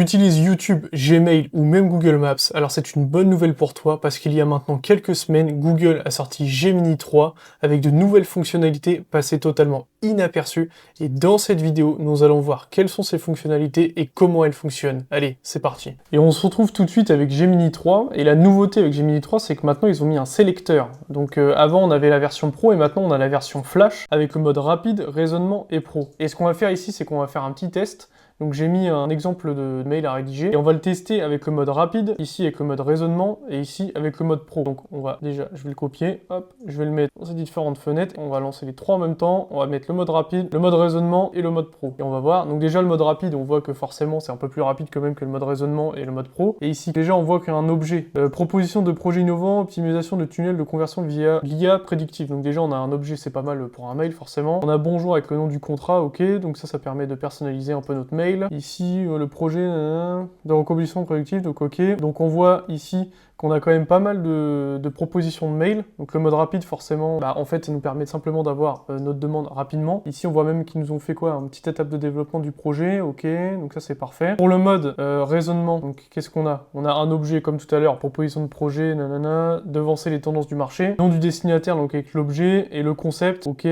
Utilise YouTube, Gmail ou même Google Maps, alors c'est une bonne nouvelle pour toi parce qu'il y a maintenant quelques semaines, Google a sorti Gemini 3 avec de nouvelles fonctionnalités passées totalement inaperçues et dans cette vidéo, nous allons voir quelles sont ces fonctionnalités et comment elles fonctionnent. Allez, c'est parti. Et on se retrouve tout de suite avec Gemini 3 et la nouveauté avec Gemini 3, c'est que maintenant ils ont mis un sélecteur. Donc avant on avait la version Pro et maintenant on a la version Flash avec le mode rapide, raisonnement et Pro. Et ce qu'on va faire ici, c'est qu'on va faire un petit test. Donc j'ai mis un exemple de mail à rédiger et on va le tester avec le mode rapide, ici avec le mode raisonnement et ici avec le mode pro. Donc on va déjà, je vais le copier, hop, je vais le mettre dans ces différentes fenêtres. On va lancer les trois en même temps, on va mettre le mode rapide, le mode raisonnement et le mode pro. Et on va voir, donc déjà le mode rapide, on voit que forcément c'est un peu plus rapide quand même que le mode raisonnement et le mode pro. Et ici déjà on voit qu'il y a un objet, proposition de projet innovant, optimisation de tunnels de conversion via l'IA prédictive. Donc déjà on a un objet, c'est pas mal pour un mail forcément. On a bonjour avec le nom du contrat, ok, donc ça permet de personnaliser un peu notre mail. Ici, le projet de recomposition productive, donc ok. Donc on voit ici qu'on a quand même pas mal de propositions de mail. Donc le mode rapide, forcément, en fait, ça nous permet simplement d'avoir notre demande rapidement. Ici, on voit même qu'ils nous ont fait quoi? Une petite étape de développement du projet, ok. Donc ça, c'est parfait. Pour le mode raisonnement, donc qu'est-ce qu'on a? On a un objet, comme tout à l'heure, proposition de projet, nanana, devancer les tendances du marché. Nom du destinataire, donc avec l'objet, et le concept, ok.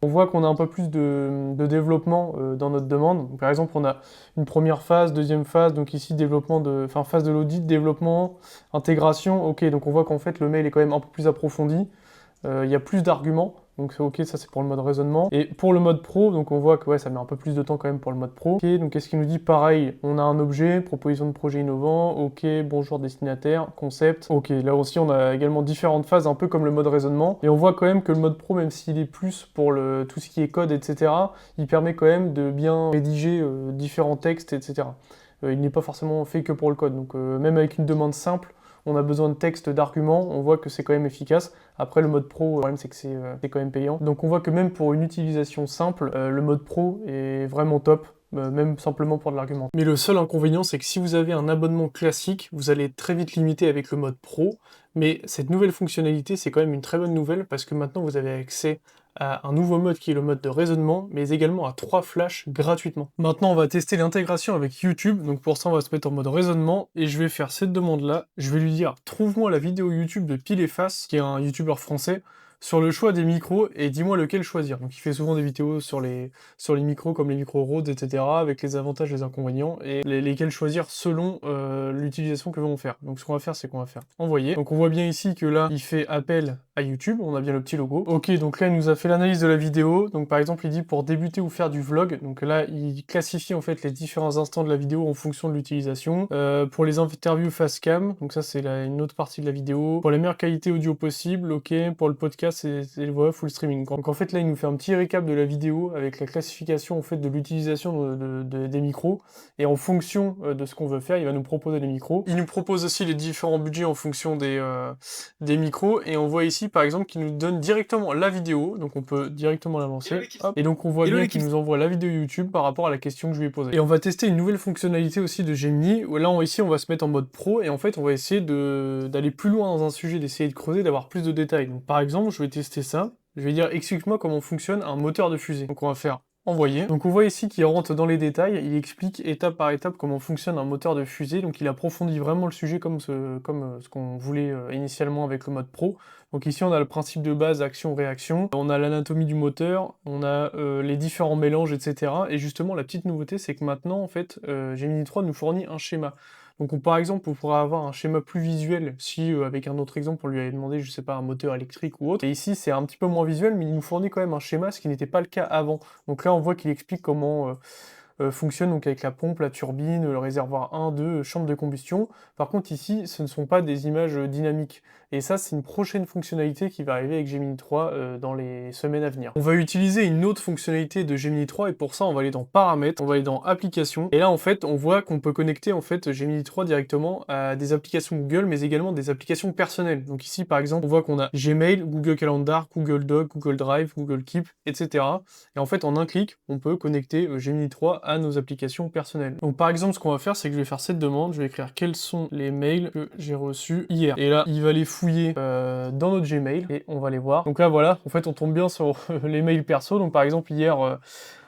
On voit qu'on a un peu plus de développement dans notre demande. Donc, par exemple, on a une première phase, deuxième phase, donc ici phase de l'audit, développement, intégration. Ok, donc on voit qu'en fait le mail est quand même un peu plus approfondi. Il y a plus d'arguments, donc c'est ok, ça c'est pour le mode raisonnement. Et pour le mode pro, donc on voit que ouais, ça met un peu plus de temps quand même pour le mode pro. Ok, donc qu'est-ce qu'il nous dit? Pareil, on a un objet, proposition de projet innovant, ok, bonjour destinataire, concept. Ok, là aussi on a également différentes phases, un peu comme le mode raisonnement. Et on voit quand même que le mode pro, même s'il est plus pour tout ce qui est code, etc., il permet quand même de bien rédiger différents textes, etc. Il n'est pas forcément fait que pour le code, donc même avec une demande simple, on a besoin de texte, d'arguments, on voit que c'est quand même efficace. Après, le mode pro, le problème c'est que c'est quand même payant. Donc on voit que même pour une utilisation simple, le mode pro est vraiment top. Même simplement pour de l'argument. Mais le seul inconvénient, c'est que si vous avez un abonnement classique, vous allez être très vite limité avec le mode pro, mais cette nouvelle fonctionnalité, c'est quand même une très bonne nouvelle, parce que maintenant vous avez accès à un nouveau mode qui est le mode de raisonnement, mais également à 3 flashs gratuitement. Maintenant, on va tester l'intégration avec YouTube, donc pour ça, on va se mettre en mode raisonnement, et je vais faire cette demande-là. Je vais lui dire, trouve-moi la vidéo YouTube de Pile et Face, qui est un YouTuber français, sur le choix des micros et dis-moi lequel choisir. Donc il fait souvent des vidéos sur les micros comme les micros Rode, etc. avec les avantages et les inconvénients et lesquels choisir selon l'utilisation que l'on va faire. Donc ce qu'on va faire, c'est qu'on va faire envoyer. Donc on voit bien ici que là, il fait appel à YouTube, on a bien le petit logo. Ok, donc là, il nous a fait l'analyse de la vidéo. Donc par exemple, il dit pour débuter ou faire du vlog. Donc là, il classifie en fait les différents instants de la vidéo en fonction de l'utilisation. Pour les interviews face cam, donc ça c'est une autre partie de la vidéo. Pour la meilleure qualité audio possible, ok. Pour le podcast, c'est voilà, full streaming. Donc en fait là il nous fait un petit récap de la vidéo avec la classification en fait de l'utilisation des micros et en fonction de ce qu'on veut faire, il va nous proposer les micros. Il nous propose aussi les différents budgets en fonction des micros et on voit ici par exemple qu'il nous donne directement la vidéo, donc on peut directement la lancer. Hop. Et donc on voit bien qu'il nous envoie la vidéo YouTube par rapport à la question que je lui ai posée. Et on va tester une nouvelle fonctionnalité aussi de Gemini. Là ici on va se mettre en mode pro et en fait on va essayer d'aller plus loin dans un sujet, d'essayer de creuser, d'avoir plus de détails. Donc par exemple je vais tester ça. Je vais dire explique-moi comment fonctionne un moteur de fusée. Donc on va faire envoyer. Donc on voit ici qu'il rentre dans les détails, il explique étape par étape comment fonctionne un moteur de fusée, donc il approfondit vraiment le sujet comme ce qu'on voulait initialement avec le mode pro. Donc ici on a le principe de base, action-réaction, on a l'anatomie du moteur, on a les différents mélanges, etc. Et justement la petite nouveauté c'est que maintenant en fait Gemini 3 nous fournit un schéma. Donc par exemple, on pourrait avoir un schéma plus visuel si, avec un autre exemple, on lui avait demandé, je sais pas, un moteur électrique ou autre. Et ici, c'est un petit peu moins visuel, mais il nous fournit quand même un schéma, ce qui n'était pas le cas avant. Donc là, on voit qu'il explique comment fonctionne donc avec la pompe, la turbine, le réservoir 1, 2, chambre de combustion. Par contre, ici, ce ne sont pas des images dynamiques. Et ça, c'est une prochaine fonctionnalité qui va arriver avec Gemini 3 dans les semaines à venir. On va utiliser une autre fonctionnalité de Gemini 3 et pour ça, on va aller dans Paramètres, on va aller dans Applications. Et là, en fait, on voit qu'on peut connecter en fait Gemini 3 directement à des applications Google, mais également des applications personnelles. Donc ici, par exemple, on voit qu'on a Gmail, Google Calendar, Google Doc, Google Drive, Google Keep, etc. Et en fait, en un clic, on peut connecter Gemini 3 à nos applications personnelles. Donc par exemple, ce qu'on va faire, c'est que je vais faire cette demande, je vais écrire quels sont les mails que j'ai reçus hier. Et là, il va les fouiller dans notre Gmail et on va les voir. Donc là, voilà, en fait, on tombe bien sur les mails perso. Donc par exemple, hier,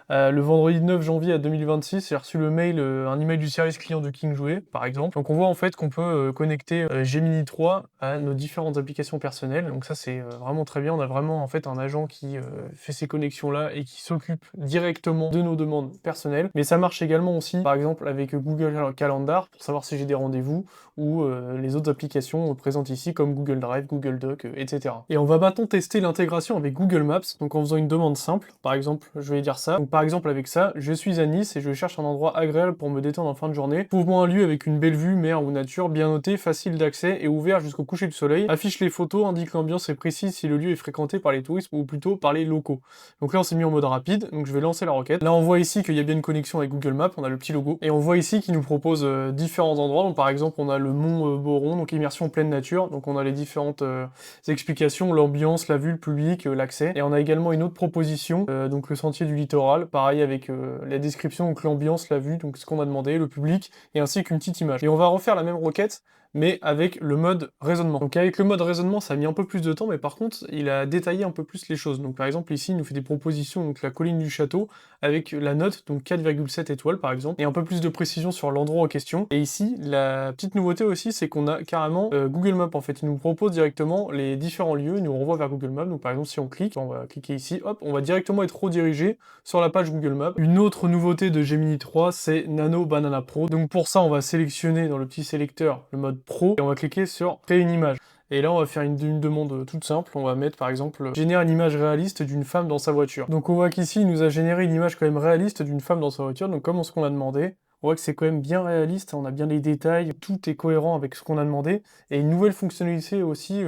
Le vendredi 9 janvier 2026, j'ai reçu le mail, un email du service client de KingJouet, par exemple. Donc on voit en fait qu'on peut connecter Gemini 3 à nos différentes applications personnelles. Donc ça c'est vraiment très bien. On a vraiment en fait un agent qui fait ces connexions-là et qui s'occupe directement de nos demandes personnelles. Mais ça marche également aussi, par exemple avec Google Calendar, pour savoir si j'ai des rendez-vous, ou les autres applications présentes ici comme Google Drive, Google Doc, etc. Et on va maintenant tester l'intégration avec Google Maps, donc en faisant une demande simple. Par exemple, je vais dire ça. Donc par exemple avec ça, je suis à Nice et je cherche un endroit agréable pour me détendre en fin de journée. Trouve-moi un lieu avec une belle vue, mer ou nature, bien noté, facile d'accès et ouvert jusqu'au coucher du soleil. Affiche les photos, indique l'ambiance et précise si le lieu est fréquenté par les touristes ou plutôt par les locaux. Donc là on s'est mis en mode rapide, donc je vais lancer la requête. Là on voit ici qu'il y a bien une connexion avec Google Maps, on a le petit logo. Et on voit ici qu'il nous propose différents endroits. Donc par exemple on a le mont Boron, donc immersion en pleine nature. Donc on a les différentes explications, l'ambiance, la vue, le public, l'accès. Et on a également une autre proposition, donc le sentier du littoral, pareil avec la description, donc l'ambiance, la vue, donc ce qu'on a demandé, le public, et ainsi qu'une petite image. Et on va refaire la même requête, mais avec le mode raisonnement. Donc avec le mode raisonnement, ça a mis un peu plus de temps, mais par contre, il a détaillé un peu plus les choses. Donc par exemple, ici, il nous fait des propositions, donc la colline du château, avec la note, donc 4,7 étoiles par exemple, et un peu plus de précision sur l'endroit en question. Et ici, la petite nouveauté aussi, c'est qu'on a carrément Google Maps, en fait. Il nous propose directement les différents lieux, il nous renvoie vers Google Maps. Donc par exemple, si on clique, on va cliquer ici, hop, on va directement être redirigé sur la page Google Maps. Une autre nouveauté de Gemini 3, c'est Nano Banana Pro. Donc pour ça, on va sélectionner dans le petit sélecteur le mode Pro, et on va cliquer sur créer une image. Et là, on va faire une demande toute simple. On va mettre, par exemple, génère une image réaliste d'une femme dans sa voiture. Donc on voit qu'ici, il nous a généré une image quand même réaliste d'une femme dans sa voiture, donc comme ce qu'on a demandé. On voit que c'est quand même bien réaliste, on a bien les détails, tout est cohérent avec ce qu'on a demandé. Et une nouvelle fonctionnalité aussi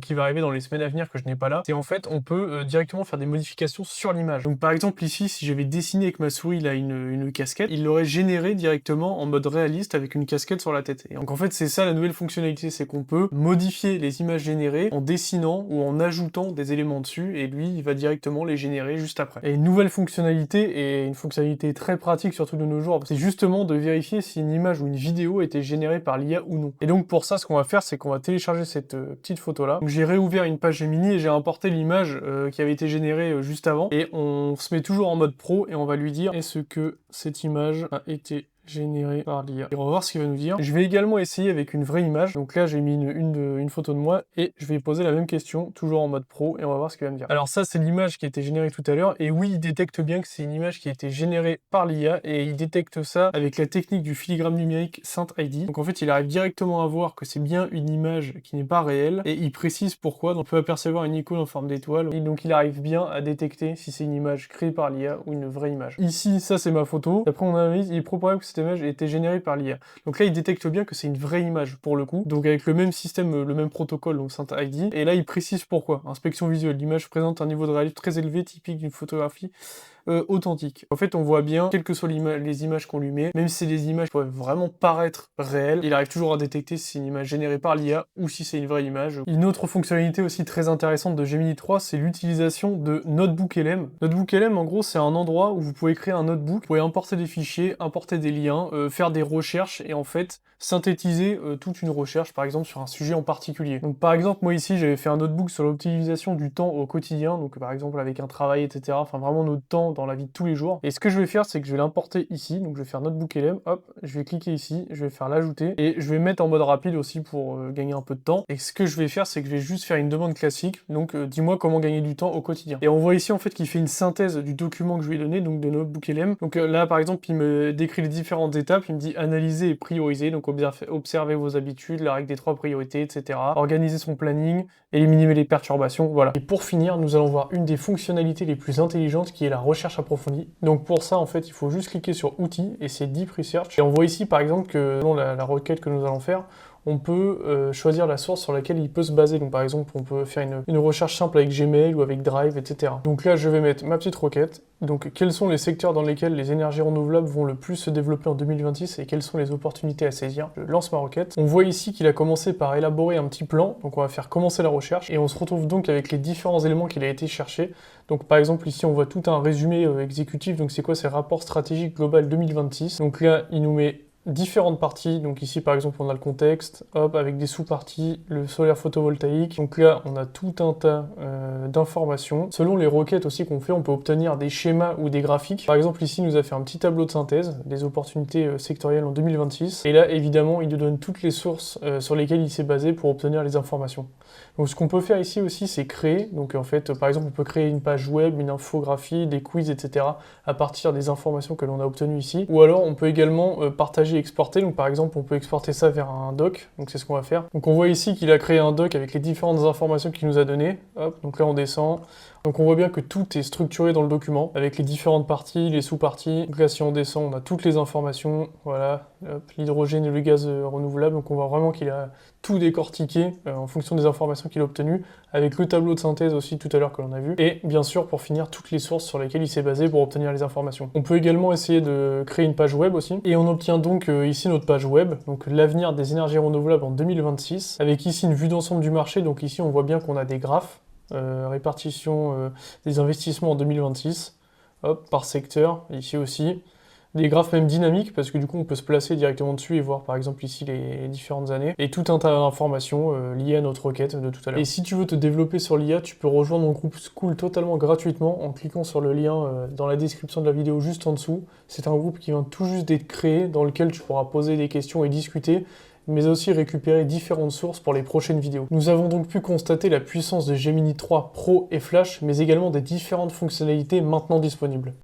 qui va arriver dans les semaines à venir que je n'ai pas là, c'est en fait on peut directement faire des modifications sur l'image. Donc par exemple ici, si j'avais dessiné avec ma souris là une casquette, il l'aurait généré directement en mode réaliste avec une casquette sur la tête. Et donc en fait c'est ça la nouvelle fonctionnalité, c'est qu'on peut modifier les images générées en dessinant ou en ajoutant des éléments dessus, et lui il va directement les générer juste après. Et une nouvelle fonctionnalité, et une fonctionnalité très pratique surtout de nos jours, c'est justement de vérifier si une image ou une vidéo a été générée par l'IA ou non. Et donc pour ça, ce qu'on va faire, c'est qu'on va télécharger cette petite photo-là. Donc j'ai réouvert une page Gemini et j'ai importé l'image qui avait été générée juste avant. Et on se met toujours en mode pro et on va lui dire est-ce que cette image a été généré par l'IA. Et on va voir ce qu'il va nous dire. Je vais également essayer avec une vraie image. Donc là, j'ai mis une photo de moi et je vais poser la même question, toujours en mode pro, et on va voir ce qu'il va me dire. Alors ça, c'est l'image qui a été générée tout à l'heure. Et oui, il détecte bien que c'est une image qui a été générée par l'IA et il détecte ça avec la technique du filigrane numérique SaintID. Donc en fait, il arrive directement à voir que c'est bien une image qui n'est pas réelle et il précise pourquoi. Donc on peut apercevoir une icône en forme d'étoile. Et donc il arrive bien à détecter si c'est une image créée par l'IA ou une vraie image. Ici, ça c'est ma photo. D'après mon analyse, il est probable que cette image a été générée par l'IA. Donc là, il détecte bien que c'est une vraie image pour le coup. Donc avec le même système, le même protocole, donc SaintID. Et là, il précise pourquoi. Inspection visuelle. L'image présente un niveau de réalisme très élevé, typique d'une photographie authentique. En fait, on voit bien, quelles que soient les images qu'on lui met, même si c'est des images qui pourraient vraiment paraître réelles, il arrive toujours à détecter si c'est une image générée par l'IA ou si c'est une vraie image. Une autre fonctionnalité aussi très intéressante de Gemini 3, c'est l'utilisation de NotebookLM. NotebookLM, en gros, c'est un endroit où vous pouvez créer un notebook, vous pouvez importer des fichiers, importer des liens, faire des recherches et en fait synthétiser toute une recherche, par exemple sur un sujet en particulier. Donc par exemple, moi ici, j'avais fait un notebook sur l'optimisation du temps au quotidien, donc par exemple avec un travail, etc. Enfin vraiment notre temps dans la vie de tous les jours. Et ce que je vais faire, c'est que je vais l'importer ici, donc je vais faire NotebookLM, hop, je vais cliquer ici, je vais faire l'ajouter, et je vais mettre en mode rapide aussi pour gagner un peu de temps. Et ce que je vais faire, c'est que je vais juste faire une demande classique, donc dis-moi comment gagner du temps au quotidien. Et on voit ici en fait qu'il fait une synthèse du document que je lui ai donné, donc de NotebookLM. Donc là par exemple, il me décrit les différentes étapes, il me dit analyser et prioriser, donc observer vos habitudes, la règle des 3 priorités, etc. Organiser son planning, éliminer les perturbations, voilà. Et pour finir, nous allons voir une des fonctionnalités les plus intelligentes qui est la recherche approfondie. Donc pour ça, en fait, il faut juste cliquer sur Outils et c'est Deep Research. Et on voit ici, par exemple, que selon la requête que nous allons faire, on peut choisir la source sur laquelle il peut se baser. Donc par exemple, on peut faire une recherche simple avec Gmail ou avec Drive, etc. Donc là, je vais mettre ma petite requête. Donc quels sont les secteurs dans lesquels les énergies renouvelables vont le plus se développer en 2026 et quelles sont les opportunités à saisir? Je lance ma requête. On voit ici qu'il a commencé par élaborer un petit plan. Donc on va faire commencer la recherche et on se retrouve donc avec les différents éléments qu'il a été chercher. Donc par exemple ici on voit tout un résumé exécutif. Donc c'est quoi? C'est rapport stratégique global 2026. Donc là il nous met différentes parties. Donc ici par exemple on a le contexte, hop, avec des sous-parties, le solaire photovoltaïque. Donc là on a tout un tas d'informations. Selon les requêtes aussi qu'on fait, on peut obtenir des schémas ou des graphiques. Par exemple ici il nous a fait un petit tableau de synthèse des opportunités sectorielles en 2026. Et là évidemment il nous donne toutes les sources sur lesquelles il s'est basé pour obtenir les informations. Donc ce qu'on peut faire ici aussi c'est créer. Donc en fait par exemple on peut créer une page web, une infographie, des quiz, etc. à partir des informations que l'on a obtenues ici. Ou alors on peut également partager et exporter. Donc par exemple on peut exporter ça vers un doc. Donc c'est ce qu'on va faire. Donc on voit ici qu'il a créé un doc avec les différentes informations qu'il nous a données. Hop, donc là on descend. Donc on voit bien que tout est structuré dans le document, avec les différentes parties, les sous-parties. Donc là si on descend, on a toutes les informations, voilà, l'hydrogène et le gaz renouvelable. Donc on voit vraiment qu'il a tout décortiqué en fonction des informations qu'il a obtenues, avec le tableau de synthèse aussi tout à l'heure que l'on a vu. Et bien sûr pour finir, toutes les sources sur lesquelles il s'est basé pour obtenir les informations. On peut également essayer de créer une page web aussi. Et on obtient donc ici notre page web, donc l'avenir des énergies renouvelables en 2026, avec ici une vue d'ensemble du marché. Donc ici on voit bien qu'on a des graphes. Répartition des investissements en 2026, hop, par secteur, ici aussi. Des graphes même dynamiques, parce que du coup on peut se placer directement dessus et voir par exemple ici les différentes années. Et tout un tas d'informations liées à notre requête de tout à l'heure. Et si tu veux te développer sur l'IA, tu peux rejoindre mon groupe School totalement gratuitement en cliquant sur le lien dans la description de la vidéo juste en dessous. C'est un groupe qui vient tout juste d'être créé, dans lequel tu pourras poser des questions et discuter, mais aussi récupérer différentes sources pour les prochaines vidéos. Nous avons donc pu constater la puissance de Gemini 3 Pro et Flash, mais également des différentes fonctionnalités maintenant disponibles.